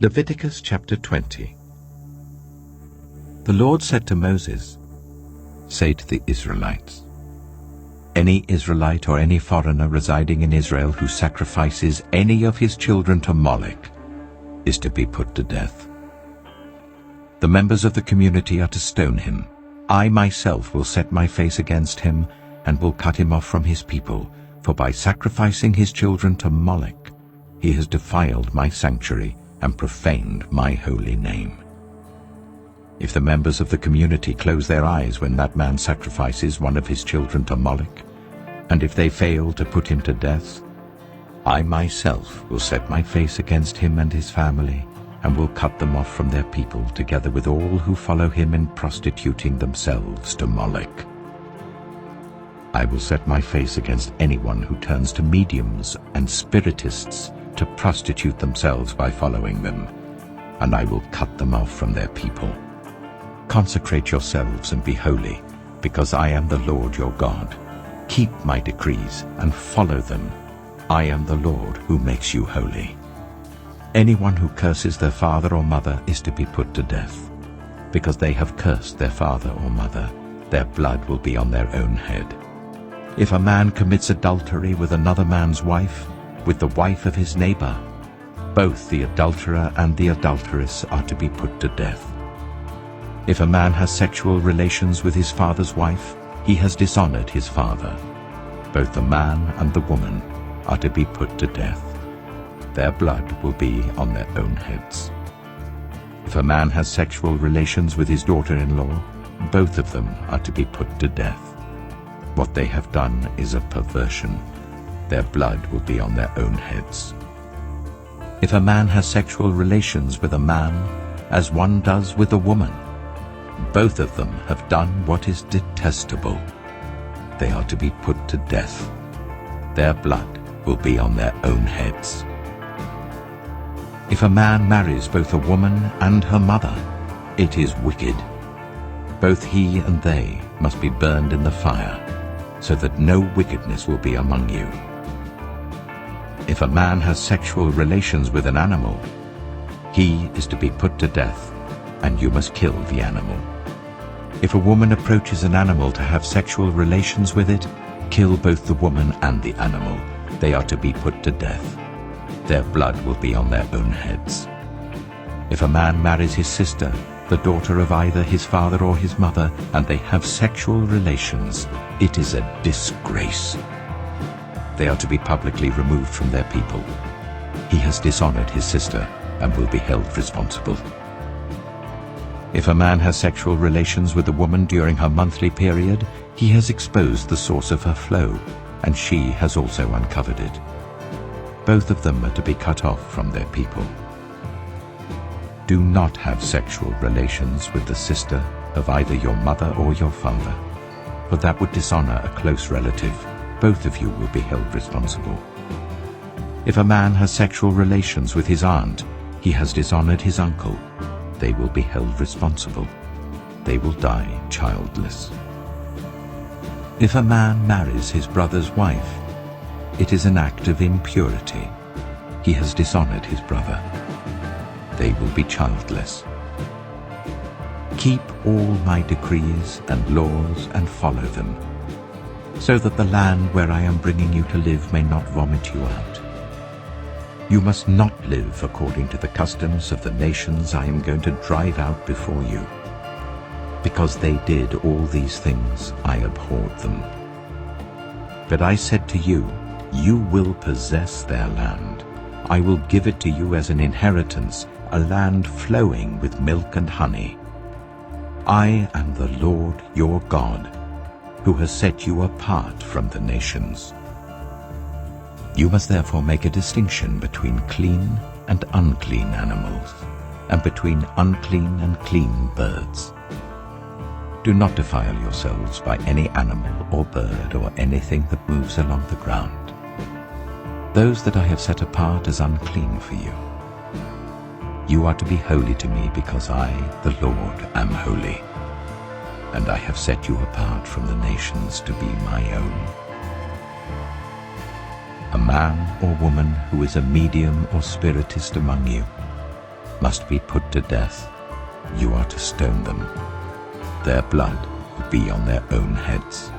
Leviticus chapter 20. The Lord said to Moses, "Say to the Israelites, any Israelite or any foreigner residing in Israel who sacrifices any of his children to Moloch is to be put to death. The members of the community are to stone him. I myself will set my face against him and will cut him off from his people, for by sacrificing his children to Moloch he has defiled my sanctuary and profaned my holy name. If the members of the community close their eyes when that man sacrifices one of his children to Moloch, and if they fail to put him to death, I myself will set my face against him and his family, and will cut them off from their people, together with all who follow him in prostituting themselves to Moloch. I will set my face against anyone who turns to mediums and spiritists to prostitute themselves by following them, and I will cut them off from their people. Consecrate yourselves and be holy, because I am the Lord your God. Keep my decrees and follow them. I am the Lord who makes you holy. Anyone who curses their father or mother is to be put to death. Because they have cursed their father or mother, their blood will be on their own head. If a man commits adultery with another man's wife, with the wife of his neighbor, both the adulterer and the adulteress are to be put to death. If a man has sexual relations with his father's wife, he has dishonored his father. Both the man and the woman are to be put to death. Their blood will be on their own heads. If a man has sexual relations with his daughter-in-law, both of them are to be put to death. What they have done is a perversion. Their blood will be on their own heads. If a man has sexual relations with a man, as one does with a woman, both of them have done what is detestable. They are to be put to death. Their blood will be on their own heads. If a man marries both a woman and her mother, it is wicked. Both he and they must be burned in the fire, so that no wickedness will be among you. If a man has sexual relations with an animal, he is to be put to death, and you must kill the animal. If a woman approaches an animal to have sexual relations with it, kill both the woman and the animal. They are to be put to death. Their blood will be on their own heads. If a man marries his sister, the daughter of either his father or his mother, and they have sexual relations, it is a disgrace. They are to be publicly removed from their people. He has dishonored his sister and will be held responsible. If a man has sexual relations with a woman during her monthly period, he has exposed the source of her flow, and she has also uncovered it. Both of them are to be cut off from their people. Do not have sexual relations with the sister of either your mother or your father, for that would dishonor a close relative. Both of you will be held responsible. If a man has sexual relations with his aunt, he has dishonored his uncle. They will be held responsible. They will die childless. If a man marries his brother's wife, it is an act of impurity. He has dishonored his brother. They will be childless. Keep all my decrees and laws and follow them, so that the land where I am bringing you to live may not vomit you out. You must not live according to the customs of the nations I am going to drive out before you. Because they did all these things, I abhorred them. But I said to you, you will possess their land. I will give it to you as an inheritance, a land flowing with milk and honey. I am the Lord your God, who has set you apart from the nations. You must therefore make a distinction between clean and unclean animals, and between unclean and clean birds. Do not defile yourselves by any animal or bird or anything that moves along the ground. Those that I have set apart as unclean for you. You are to be holy to me, because I, the Lord, am holy, and I have set you apart from the nations to be my own. A man or woman who is a medium or spiritist among you must be put to death. You are to stone them. Their blood will be on their own heads.